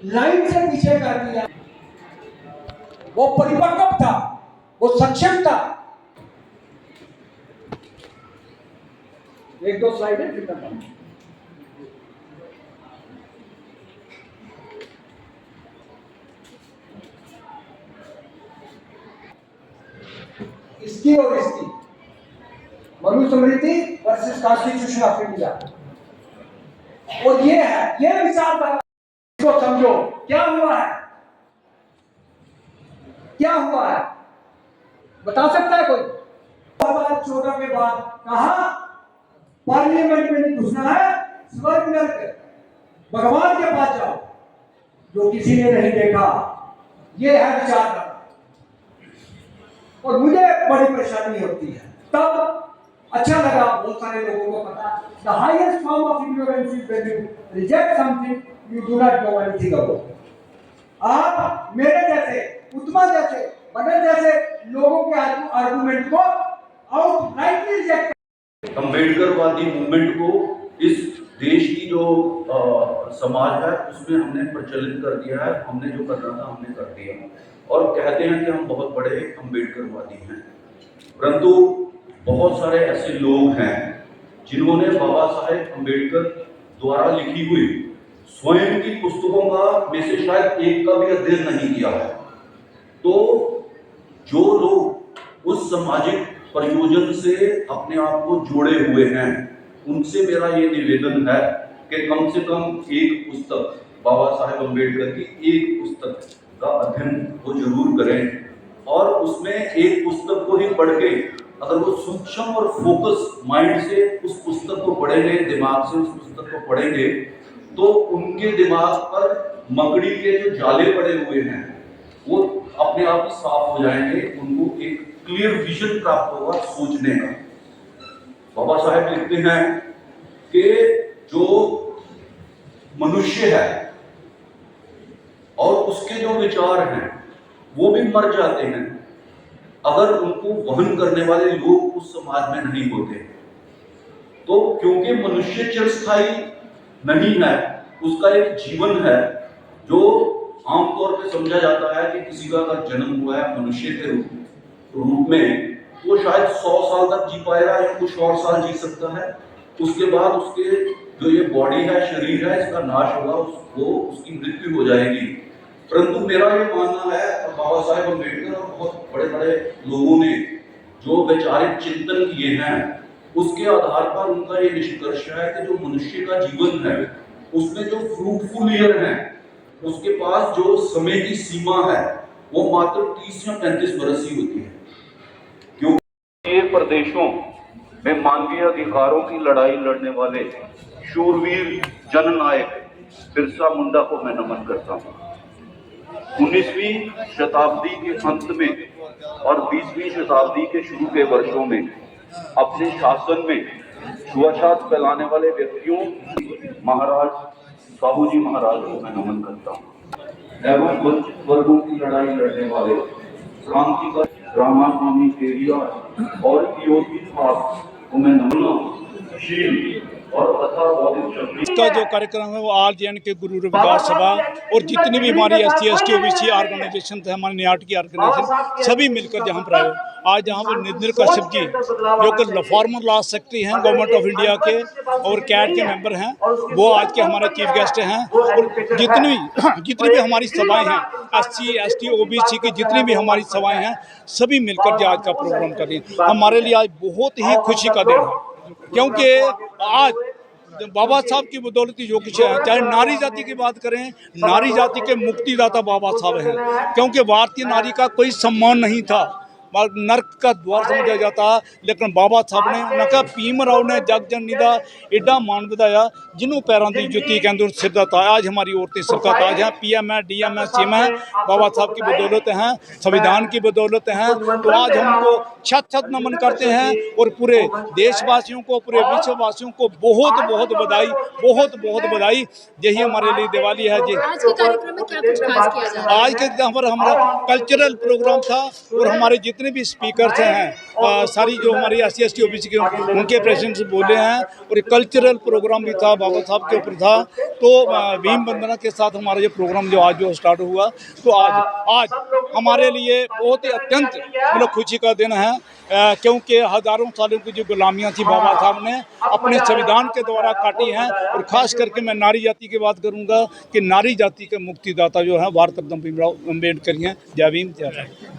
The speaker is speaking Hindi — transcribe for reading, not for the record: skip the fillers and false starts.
लाइन से पीछे कर दिया। वो परिपक्व था, वो सक्षम था। एक दो स्लाइड है फिर मैं इसकी और इसकी Manusmriti versus constitution of India, और ये है, ये विचारधारा को समझो। क्या हुआ है, क्या हुआ है बता सकता है कोई? 2014 के बाद कहा पार्लियामेंट में नहीं घुसना है, स्वर्ग नरक भगवान के पास जाओ, जो किसी ने नहीं देखा। ये है विचारधारा, और मुझे बड़ी परेशानी होती है। तब अच्छा लगा बहुत सारे लोगों को पता, the highest form of ignorance is when you reject something you do not know anything about. आप मेरे जैसे, उत्तमा जैसे, बदल जैसे लोगों के आर्गुमेंट को आउटराइटली रिजेक्ट। अम्बेडकरवादी मूवमेंट को इस देश की जो समाज है उसमें हमने प्रचलित कर दिया है। हमने जो करना था हमने कर दिया, और कहते हैं कि हम बहुत बड़े अम्बेडकरवादी हैं, परंतु बहुत सारे ऐसे लोग हैं जिन्होंने बाबा साहेब अम्बेडकर द्वारा लिखी हुई स्वयं की पुस्तकों का में से शायद एक का भी अध्ययन नहीं किया है। तो जो लोग उस सामाजिक प्रयोजन से अपने आप को जोड़े हुए हैं, उनसे मेरा ये निवेदन है कि कम से कम एक पुस्तक, बाबा साहेब अम्बेडकर की एक पुस्तक का अध्ययन वो जरूर करें, और उसमें एक पुस्तक को ही पढ़ के अगर वो सूक्ष्म और फोकस माइंड से उस पुस्तक को पढ़ेंगे, दिमाग से उस पुस्तक को पढ़ेंगे, तो उनके दिमाग पर मकड़ी के जो जाले पड़े हुए हैं वो अपने आप ही साफ हो जाएंगे। उनको एक क्लियर विजन प्राप्त होगा सोचने का। बाबा साहेब लिखते हैं कि जो मनुष्य है और उसके जो विचार हैं वो भी मर जाते हैं अगर उनको वहन करने वाले लोग उस समाज में नहीं होते। तो क्योंकि मनुष्य चिरस्थायी नहीं है, उसका एक जीवन है जो आमतौर पे समझा जाता है कि किसी का अगर जन्म हुआ है मनुष्य के रूप में, वो शायद 100 साल तक जी पाएगा या कुछ और साल जी सकता है। उसके बाद उसके जो ये बॉडी है, शरीर है, इसका नाश होगा, उसकी मृत्यु हो जाएगी। परंतु मेरा ये मानना है, और बाबा साहेब अम्बेडकर और बहुत बड़े बड़े लोगों ने जो वैचारिक चिंतन किए हैं, उसके आधार पर उनका ये निष्कर्ष है कि जो मनुष्य का जीवन है उसमें जो फ्रूटफुल ईयर है, उसके पास जो समय की सीमा है वो मात्र 30 या 35 बरस ही होती है। क्योंकि ये प्रदेशों में मानवीय अधिकारों की लड़ाई लड़ने वाले शूरवीर जननायक बिरसा मुंडा को मैं नमन करता हूँ। 19वीं शताब्दी के अंत में और 20वीं शताब्दी के शुरू के वर्षों में अपने शासन में छुआछूत फैलाने वाले व्यक्तियों महाराज साहू जी महाराज को मैं नमन करता हूँ, एवं वंचित वर्गों की लड़ाई लड़ने वाले क्रांतिकारी रामास्वामी पेरियार और योगी साहब को मैं नमनशील इसका जो कार्यक्रम है वो ऑल जे के गुरु विकास सभा और जितनी भी हमारी SC ST OBC ऑर्गेनाइजेशन थे, हमारे NIAT की ऑर्गेनाइजेशन, सभी मिलकर जहाँ पर आए। आज यहाँ पर नितिन कश्यप जी जो कि फॉर्मर लॉ सेक्रेटरी हैं गवर्नमेंट ऑफ इंडिया के और CAT के मेंबर हैं, वो आज के हमारे चीफ गेस्ट हैं। और जितनी भी हमारी सभाएं हैं, SC ST OBC की जितनी भी हमारी सभाएं हैं, सभी मिलकर जो आज का प्रोग्राम कर रही हैं, हमारे लिए आज बहुत ही खुशी का दिन है। क्योंकि आज बाबा साहब की बदौलत जो कुछ है, चाहे नारी जाति की बात करें, नारी जाति के मुक्तिदाता बाबा साहब हैं। क्योंकि भारतीय नारी का कोई सम्मान नहीं था, नरक का द्वार समझा जाता, लेकिन बाबा साहब ने उन्हें कहा भीम राव ने जग जननी दा एडा मान बताया जिन्हों पैरों की जुत्ती कहते सिर दा ताज। आज हमारी औरतें सिर का ताज है, PM है, DM है, CM है, बाबा साहब की बदौलत हैं, संविधान की बदौलत हैं। तो आज हमको छत नमन करते हैं और पूरे देशवासियों को, पूरे विश्ववासियों को बहुत बहुत बधाई, बहुत बहुत बधाई। यही हमारे लिए दिवाली है जी। आज के कार्यक्रम में क्या कुछ खास किया जा रहा है? आज के यहाँ पर हमारा कल्चरल प्रोग्राम था और हमारे जितने भी स्पीकर्स हैं सारी जो हमारी SC/ST OBC के उनके प्रेसिडेंट्स बोले हैं, और एक कल्चरल प्रोग्राम भी था, बाबा साहब के ऊपर था। तो भीम वंदना के साथ हमारा ये प्रोग्राम जो आज स्टार्ट हुआ, तो आज हमारे लिए बहुत ही अत्यंत मतलब खुशी का दिन है, क्योंकि हज़ारों सालों की जो गुलामियाँ थी बाबा साहब ने अपने संविधान के द्वारा काटी हैं। और ख़ास करके मैं नारी जाति की बात करूँगा कि नारी जाति के मुक्तिदाता जो है भारत रत्न भीमराव अम्बेडकर हैं। जय भीम, जय भारत।